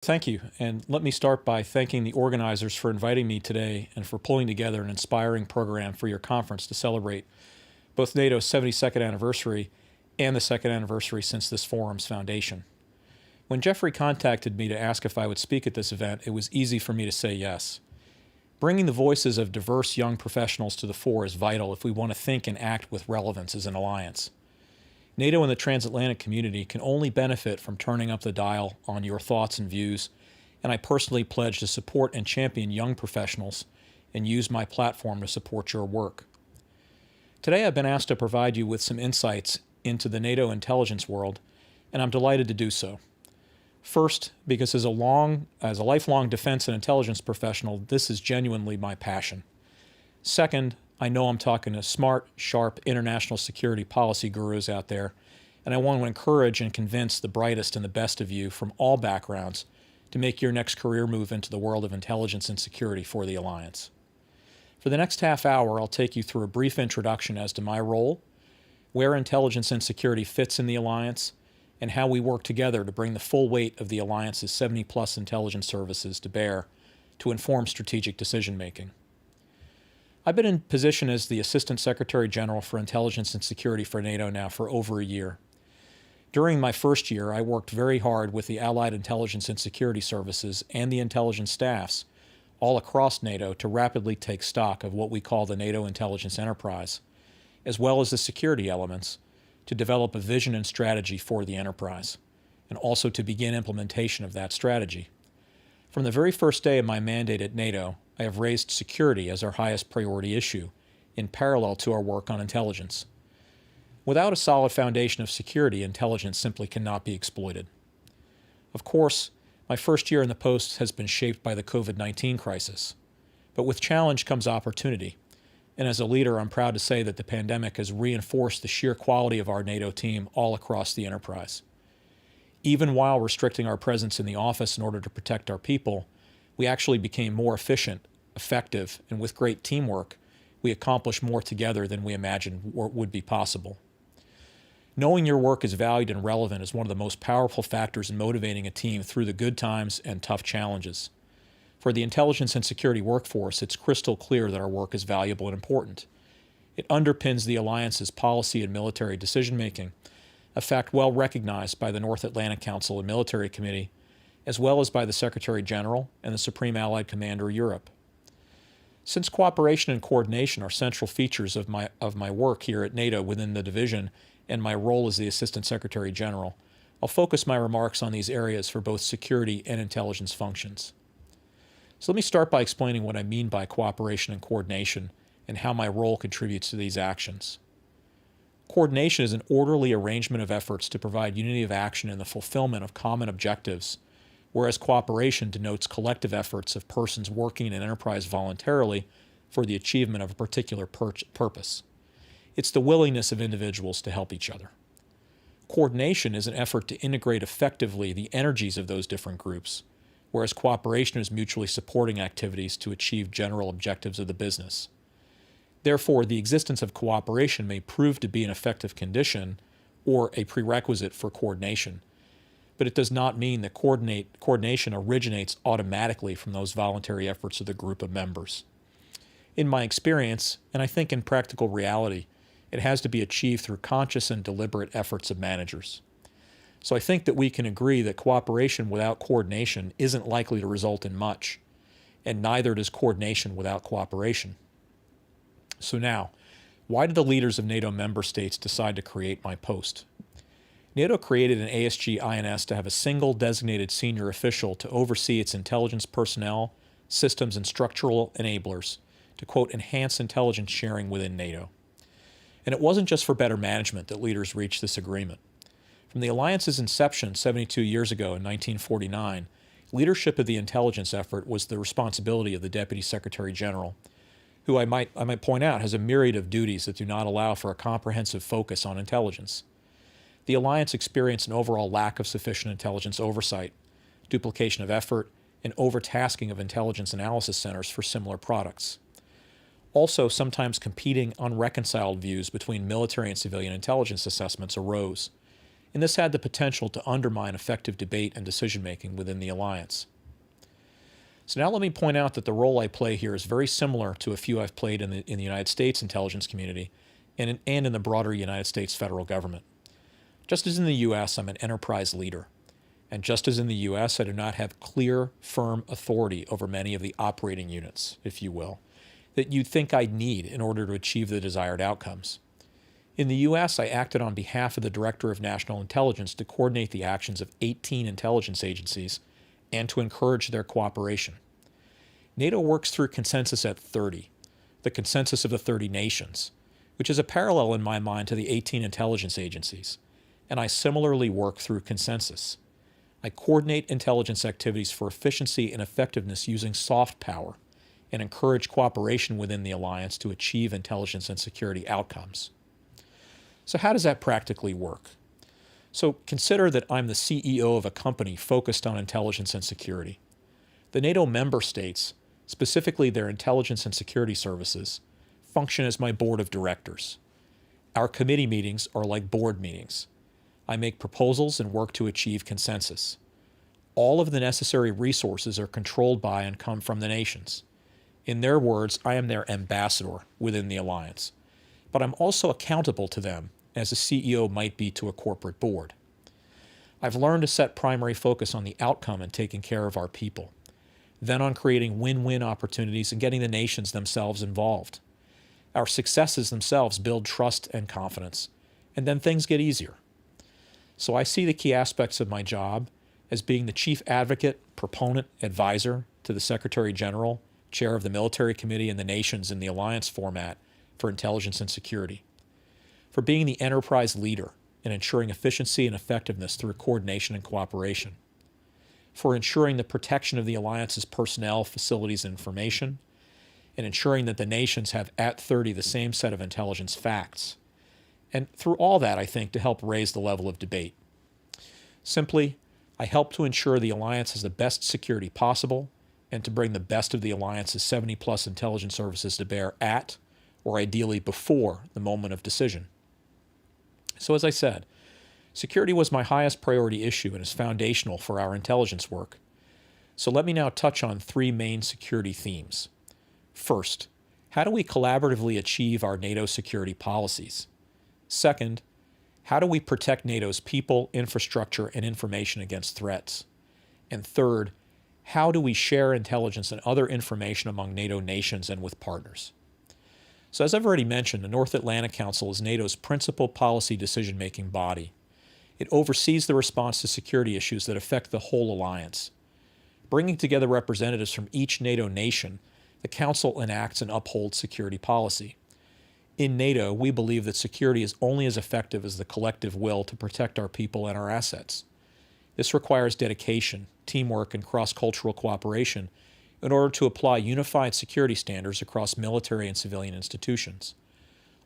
Thank you, and let me start by thanking the organizers for inviting me today and for pulling together an inspiring program for your conference to celebrate both NATO's 72nd anniversary and the second anniversary since this forum's foundation. When Jeffrey contacted me to ask if I would speak at this event, it was easy for me to say yes. Bringing the voices of diverse young professionals to the fore is vital if we want to think and act with relevance as an alliance. NATO and the transatlantic community can only benefit from turning up the dial on your thoughts and views, and I personally pledge to support and champion young professionals and use my platform to support your work. Today I've been asked to provide you with some insights into the NATO intelligence world, and I'm delighted to do so. First, because as a lifelong defense and intelligence professional, this is genuinely my passion. Second, I know I'm talking to smart, sharp international security policy gurus out there, and I want to encourage and convince the brightest and the best of you from all backgrounds to make your next career move into the world of intelligence and security for the Alliance. For the next half hour, I'll take you through a brief introduction as to my role, where intelligence and security fits in the Alliance, and how we work together to bring the full weight of the Alliance's 70-plus intelligence services to bear to inform strategic decision-making. I've been in position as the Assistant Secretary General for Intelligence and Security for NATO now for over a year. During my first year, I worked very hard with the Allied Intelligence and Security Services and the intelligence staffs all across NATO to rapidly take stock of what we call the NATO intelligence enterprise, as well as the security elements, to develop a vision and strategy for the enterprise, and also to begin implementation of that strategy. From the very first day of my mandate at NATO, I have raised security as our highest priority issue, in parallel to our work on intelligence. Without a solid foundation of security, intelligence simply cannot be exploited. Of course, my first year in the post has been shaped by the COVID-19 crisis. But with challenge comes opportunity. And as a leader, I'm proud to say that the pandemic has reinforced the sheer quality of our NATO team all across the enterprise. Even while restricting our presence in the office in order to protect our people, we actually became more efficient, effective, and with great teamwork, we accomplished more together than we imagined would be possible. Knowing your work is valued and relevant is one of the most powerful factors in motivating a team through the good times and tough challenges. For the intelligence and security workforce, it's crystal clear that our work is valuable and important. It underpins the Alliance's policy and military decision-making, a fact well recognized by the North Atlantic Council and Military Committee, as well as by the Secretary General and the Supreme Allied Commander of Europe. Since cooperation and coordination are central features of my work here at NATO within the division and my role as the Assistant Secretary General, I'll focus my remarks on these areas for both security and intelligence functions. So let me start by explaining what I mean by cooperation and coordination and how my role contributes to these actions. Coordination is an orderly arrangement of efforts to provide unity of action in the fulfillment of common objectives, whereas cooperation denotes collective efforts of persons working in an enterprise voluntarily for the achievement of a particular purpose. It's the willingness of individuals to help each other. Coordination is an effort to integrate effectively the energies of those different groups, whereas cooperation is mutually supporting activities to achieve general objectives of the business. Therefore, the existence of cooperation may prove to be an effective condition or a prerequisite for coordination, but it does not mean that coordination originates automatically from those voluntary efforts of the group of members. In my experience, and I think in practical reality, it has to be achieved through conscious and deliberate efforts of managers. So I think that we can agree that cooperation without coordination isn't likely to result in much, and neither does coordination without cooperation. So now, why did the leaders of NATO member states decide to create my post? NATO created an ASG-INS to have a single designated senior official to oversee its intelligence personnel, systems, and structural enablers to, quote, enhance intelligence sharing within NATO. And it wasn't just for better management that leaders reached this agreement. From the Alliance's inception 72 years ago in 1949, leadership of the intelligence effort was the responsibility of the Deputy Secretary General, who I might point out has a myriad of duties that do not allow for a comprehensive focus on intelligence. The Alliance experienced an overall lack of sufficient intelligence oversight, duplication of effort, and overtasking of intelligence analysis centers for similar products. Also, sometimes competing, unreconciled views between military and civilian intelligence assessments arose, and this had the potential to undermine effective debate and decision-making within the alliance. So now let me point out that the role I play here is very similar to a few I've played in the United States intelligence community and in the broader United States federal government. Just as in the U.S., I'm an enterprise leader. And just as in the U.S., I do not have clear, firm authority over many of the operating units, if you will, that you'd think I'd need in order to achieve the desired outcomes. In the U.S., I acted on behalf of the Director of National Intelligence to coordinate the actions of 18 intelligence agencies and to encourage their cooperation. NATO works through consensus at 30, the consensus of the 30 nations, which is a parallel in my mind to the 18 intelligence agencies, and I similarly work through consensus. I coordinate intelligence activities for efficiency and effectiveness using soft power and encourage cooperation within the alliance to achieve intelligence and security outcomes. So how does that practically work? So consider that I'm the CEO of a company focused on intelligence and security. The NATO member states, specifically their intelligence and security services, function as my board of directors. Our committee meetings are like board meetings. I make proposals and work to achieve consensus. All of the necessary resources are controlled by and come from the nations. In their words, I am their ambassador within the alliance, but I'm also accountable to them as a CEO might be to a corporate board. I've learned to set primary focus on the outcome and taking care of our people, then on creating win-win opportunities and getting the nations themselves involved. Our successes themselves build trust and confidence, and then things get easier. So I see the key aspects of my job as being the chief advocate, proponent, advisor to the Secretary General, chair of the military committee and the nations in the alliance format for intelligence and security, for being the enterprise leader in ensuring efficiency and effectiveness through coordination and cooperation, for ensuring the protection of the alliance's personnel, facilities, and information, and ensuring that the nations have at 30 the same set of intelligence facts. And through all that, I think, to help raise the level of debate. Simply, I help to ensure the alliance has the best security possible and to bring the best of the alliance's 70-plus intelligence services to bear at, or ideally before, the moment of decision. So as I said, security was my highest priority issue and is foundational for our intelligence work. So let me now touch on three main security themes. First, how do we collaboratively achieve our NATO security policies? Second, how do we protect NATO's people, infrastructure, and information against threats? And third, how do we share intelligence and other information among NATO nations and with partners? So as I've already mentioned, the North Atlantic Council is NATO's principal policy decision-making body. It oversees the response to security issues that affect the whole alliance. Bringing together representatives from each NATO nation, the Council enacts and upholds security policy. In NATO, we believe that security is only as effective as the collective will to protect our people and our assets. This requires dedication, teamwork, and cross-cultural cooperation in order to apply unified security standards across military and civilian institutions.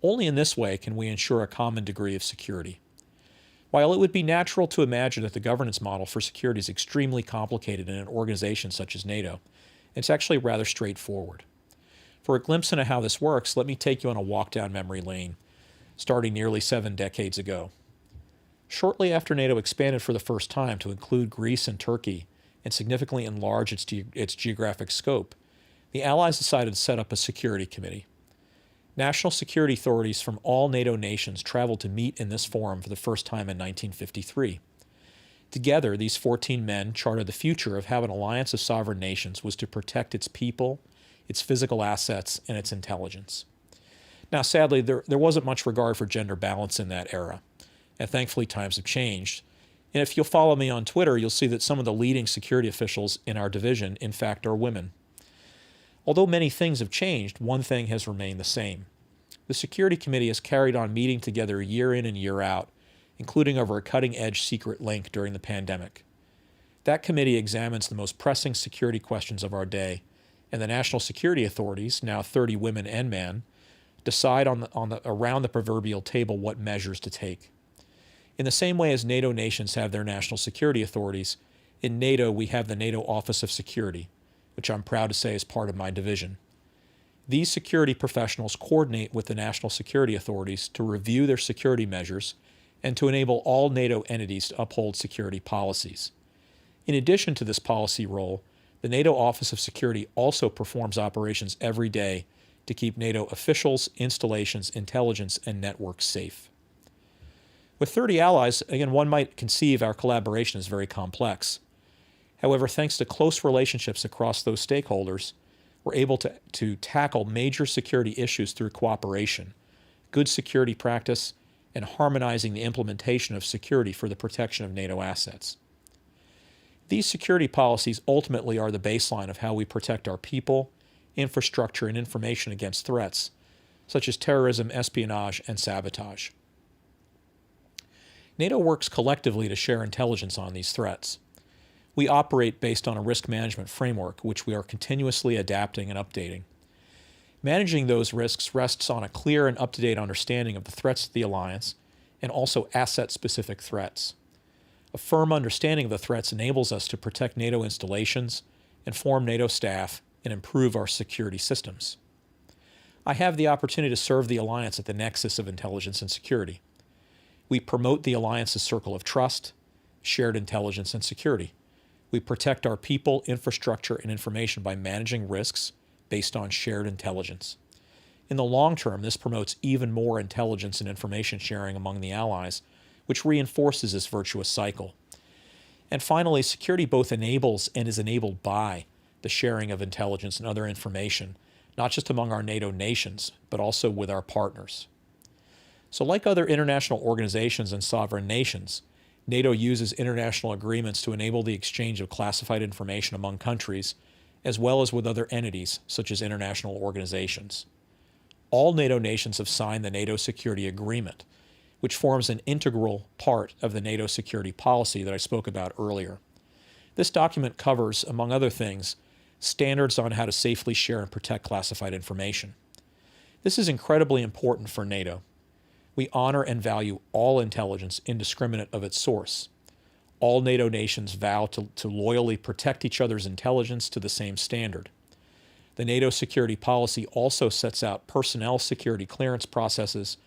Only in this way can we ensure a common degree of security. While it would be natural to imagine that the governance model for security is extremely complicated in an organization such as NATO, it's actually rather straightforward. For a glimpse into how this works, let me take you on a walk down memory lane, starting nearly 7 decades ago. Shortly after NATO expanded for the first time to include Greece and Turkey and significantly enlarge its geographic scope, the Allies decided to set up a security committee. National security authorities from all NATO nations traveled to meet in this forum for the first time in 1953. Together, these 14 men charted the future of how an alliance of sovereign nations was to protect its people, its physical assets, and its intelligence. Now, sadly, there wasn't much regard for gender balance in that era, and thankfully times have changed. And if you'll follow me on Twitter, you'll see that some of the leading security officials in our division, in fact, are women. Although many things have changed, one thing has remained the same. The Security Committee has carried on meeting together year in and year out, including over a cutting-edge secret link during the pandemic. That committee examines the most pressing security questions of our day, and the national security authorities, now 30 women and men, decide around the proverbial table what measures to take. In the same way as NATO nations have their national security authorities, in NATO we have the NATO Office of Security, which I'm proud to say is part of my division. These security professionals coordinate with the national security authorities to review their security measures and to enable all NATO entities to uphold security policies. In addition to this policy role, the NATO Office of Security also performs operations every day to keep NATO officials, installations, intelligence, and networks safe. With 30 allies, again, one might conceive our collaboration as very complex. However, thanks to close relationships across those stakeholders, we're able to tackle major security issues through cooperation, good security practice, and harmonizing the implementation of security for the protection of NATO assets. These security policies ultimately are the baseline of how we protect our people, infrastructure, and information against threats, such as terrorism, espionage, and sabotage. NATO works collectively to share intelligence on these threats. We operate based on a risk management framework, which we are continuously adapting and updating. Managing those risks rests on a clear and up-to-date understanding of the threats to the alliance and also asset-specific threats. A firm understanding of the threats enables us to protect NATO installations, inform NATO staff, and improve our security systems. I have the opportunity to serve the alliance at the nexus of intelligence and security. We promote the alliance's circle of trust, shared intelligence, and security. We protect our people, infrastructure, and information by managing risks based on shared intelligence. In the long term, this promotes even more intelligence and information sharing among the allies, which reinforces this virtuous cycle. And finally, security both enables and is enabled by the sharing of intelligence and other information, not just among our NATO nations, but also with our partners. So like other international organizations and sovereign nations, NATO uses international agreements to enable the exchange of classified information among countries, as well as with other entities, such as international organizations. All NATO nations have signed the NATO Security Agreement, which forms an integral part of the NATO security policy that I spoke about earlier. This document covers, among other things, standards on how to safely share and protect classified information. This is incredibly important for NATO. We honor and value all intelligence indiscriminate of its source. All NATO nations vow to loyally protect each other's intelligence to the same standard. The NATO security policy also sets out personnel security clearance processes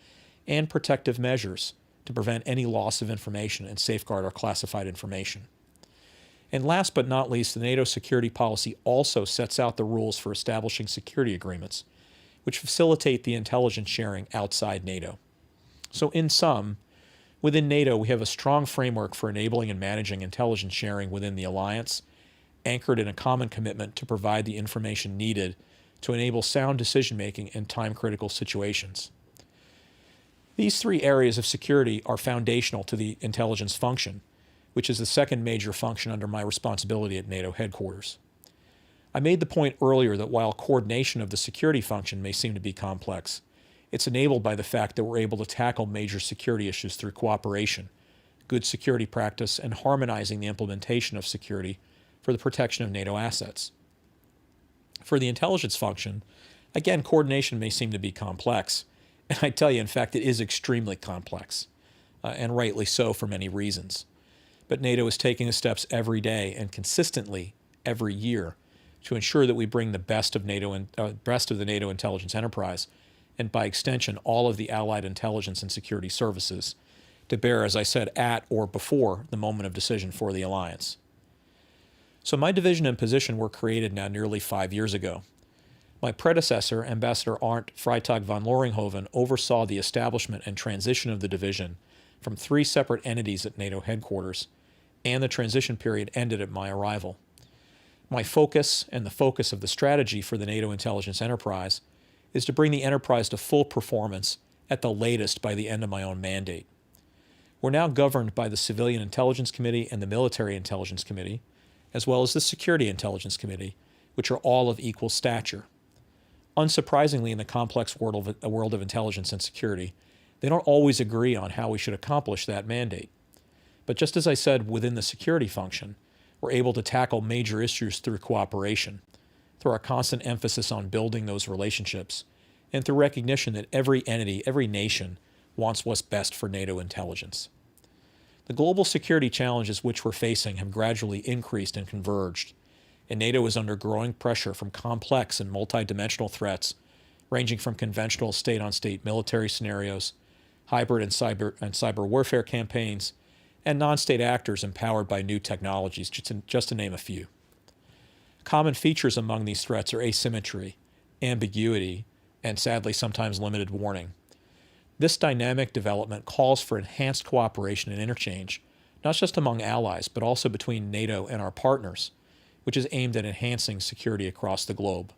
and protective measures to prevent any loss of information and safeguard our classified information. And last but not least, the NATO security policy also sets out the rules for establishing security agreements, which facilitate the intelligence sharing outside NATO. So in sum, within NATO, we have a strong framework for enabling and managing intelligence sharing within the alliance, anchored in a common commitment to provide the information needed to enable sound decision-making in time-critical situations. These three areas of security are foundational to the intelligence function, which is the second major function under my responsibility at NATO headquarters. I made the point earlier that while coordination of the security function may seem to be complex, it's enabled by the fact that we're able to tackle major security issues through cooperation, good security practice, and harmonizing the implementation of security for the protection of NATO assets. For the intelligence function, again, coordination may seem to be complex, and I tell you, in fact, it is extremely complex, and rightly so for many reasons. But NATO is taking the steps every day and consistently every year to ensure that we bring the best of the NATO intelligence enterprise, and by extension, all of the allied intelligence and security services, to bear, as I said, at or before the moment of decision for the alliance. So my division and position were created now nearly 5 years ago. My predecessor, Ambassador Arndt Freitag von Loringhoven, oversaw the establishment and transition of the division from 3 separate entities at NATO headquarters, and the transition period ended at my arrival. My focus and the focus of the strategy for the NATO intelligence enterprise is to bring the enterprise to full performance at the latest by the end of my own mandate. We're now governed by the Civilian Intelligence Committee and the Military Intelligence Committee, as well as the Security Intelligence Committee, which are all of equal stature. Unsurprisingly, in the complex world of intelligence and security, they don't always agree on how we should accomplish that mandate. But just as I said within the security function, we're able to tackle major issues through cooperation, through our constant emphasis on building those relationships, and through recognition that every entity, every nation, wants what's best for NATO intelligence. The global security challenges which we're facing have gradually increased and converged, and NATO is under growing pressure from complex and multidimensional threats, ranging from conventional state-on-state military scenarios hybrid and cyber warfare campaigns, and non-state actors empowered by new technologies, just to name a few. Common features among these threats are asymmetry, ambiguity, and sadly sometimes limited warning. This dynamic development calls for enhanced cooperation and interchange, not just among allies, but also between NATO and our partners, which is aimed at enhancing security across the globe.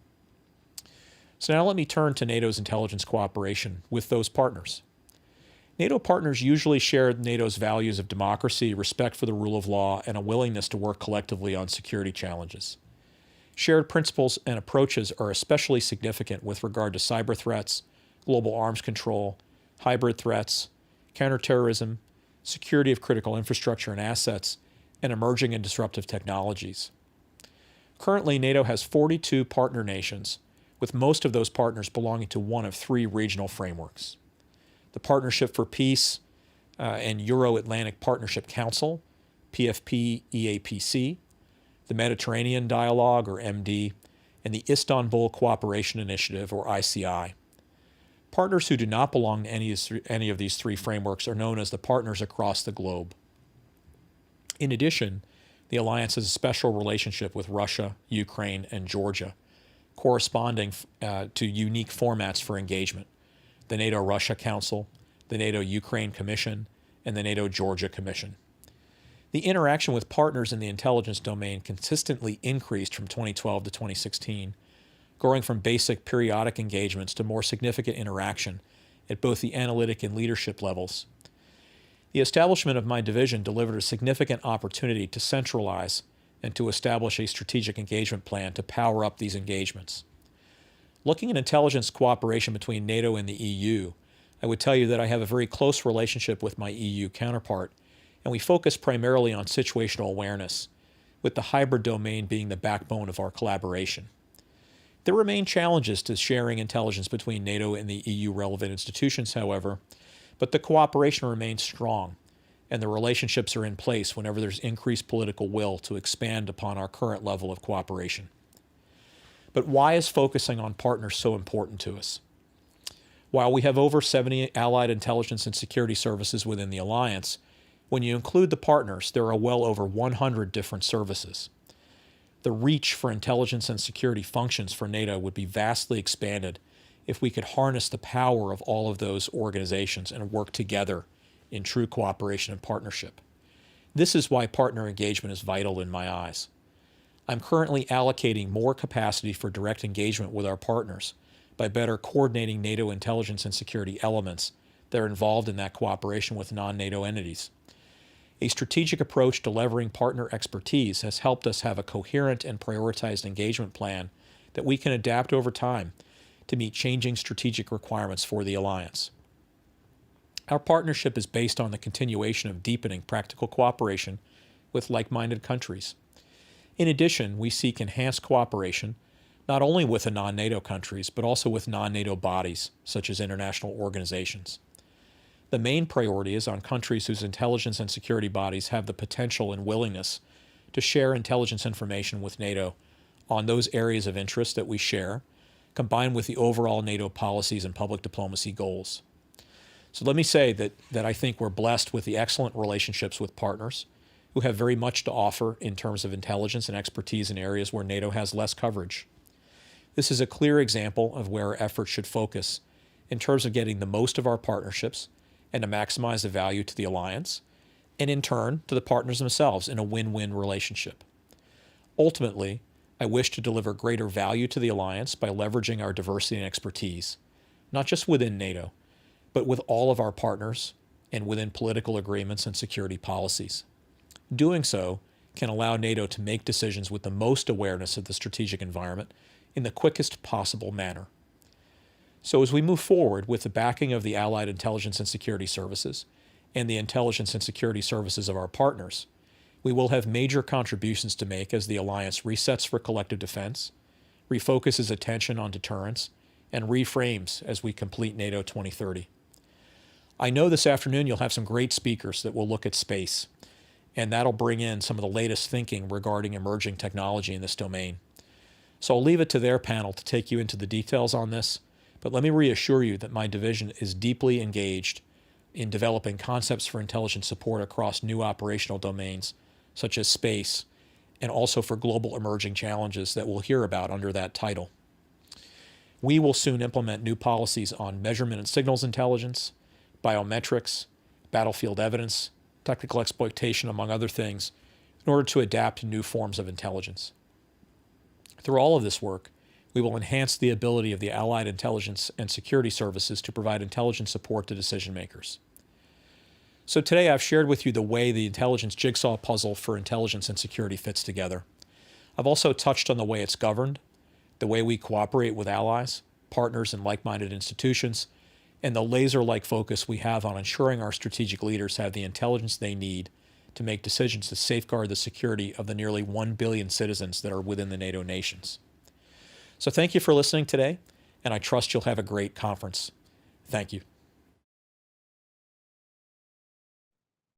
So now let me turn to NATO's intelligence cooperation with those partners. NATO partners usually share NATO's values of democracy, respect for the rule of law, and a willingness to work collectively on security challenges. Shared principles and approaches are especially significant with regard to cyber threats, global arms control, hybrid threats, counterterrorism, security of critical infrastructure and assets, and emerging and disruptive technologies. Currently, NATO has 42 partner nations, with most of those partners belonging to one of three regional frameworks: the Partnership for Peace and Euro-Atlantic Partnership Council, PFP-EAPC, the Mediterranean Dialogue, or MD, and the Istanbul Cooperation Initiative, or ICI. Partners who do not belong to any of these three frameworks are known as the partners across the globe. In addition, the alliance has a special relationship with Russia, Ukraine, and Georgia, corresponding to unique formats for engagement: the NATO-Russia Council, the NATO-Ukraine Commission, and the NATO-Georgia Commission. The interaction with partners in the intelligence domain consistently increased from 2012 to 2016, growing from basic periodic engagements to more significant interaction at both the analytic and leadership levels. The establishment of my division delivered a significant opportunity to centralize and to establish a strategic engagement plan to power up these engagements. Looking at intelligence cooperation between NATO and the EU, I would tell you that I have a very close relationship with my EU counterpart, and we focus primarily on situational awareness, with the hybrid domain being the backbone of our collaboration. There remain challenges to sharing intelligence between NATO and the EU relevant institutions, however, but the cooperation remains strong, and the relationships are in place whenever there's increased political will to expand upon our current level of cooperation. But why is focusing on partners so important to us? While we have over 70 allied intelligence and security services within the alliance, when you include the partners, there are well over 100 different services. The reach for intelligence and security functions for NATO would be vastly expanded if we could harness the power of all of those organizations and work together in true cooperation and partnership. This is why partner engagement is vital in my eyes. I'm currently allocating more capacity for direct engagement with our partners by better coordinating NATO intelligence and security elements that are involved in that cooperation with non-NATO entities. A strategic approach to leveraging partner expertise has helped us have a coherent and prioritized engagement plan that we can adapt over time to meet changing strategic requirements for the alliance. Our partnership is based on the continuation of deepening practical cooperation with like-minded countries. In addition, we seek enhanced cooperation not only with the non-NATO countries, but also with non-NATO bodies, such as international organizations. The main priority is on countries whose intelligence and security bodies have the potential and willingness to share intelligence information with NATO on those areas of interest that we share, combined with the overall NATO policies and public diplomacy goals. So let me say that I think we're blessed with the excellent relationships with partners who have very much to offer in terms of intelligence and expertise in areas where NATO has less coverage. This is a clear example of where our efforts should focus in terms of getting the most of our partnerships and to maximize the value to the alliance, and in turn to the partners themselves in a win-win relationship. Ultimately, I wish to deliver greater value to the alliance by leveraging our diversity and expertise, not just within NATO, but with all of our partners and within political agreements and security policies. Doing so can allow NATO to make decisions with the most awareness of the strategic environment in the quickest possible manner. So as we move forward with the backing of the Allied Intelligence and Security Services and the intelligence and security services of our partners, we will have major contributions to make as the alliance resets for collective defense, refocuses attention on deterrence, and reframes as we complete NATO 2030. I know this afternoon you'll have some great speakers that will look at space, and that'll bring in some of the latest thinking regarding emerging technology in this domain. So I'll leave it to their panel to take you into the details on this, but let me reassure you that my division is deeply engaged in developing concepts for intelligence support across new operational domains, such as space, and also for global emerging challenges that we'll hear about under that title. We will soon implement new policies on measurement and signals intelligence, biometrics, battlefield evidence, technical exploitation, among other things, in order to adapt to new forms of intelligence. Through all of this work, we will enhance the ability of the Allied intelligence and security services to provide intelligence support to decision makers. So today I've shared with you the way the intelligence jigsaw puzzle for intelligence and security fits together. I've also touched on the way it's governed, the way we cooperate with allies, partners, and like-minded institutions, and the laser-like focus we have on ensuring our strategic leaders have the intelligence they need to make decisions to safeguard the security of the nearly 1 billion citizens that are within the NATO nations. So thank you for listening today, and I trust you'll have a great conference. Thank you.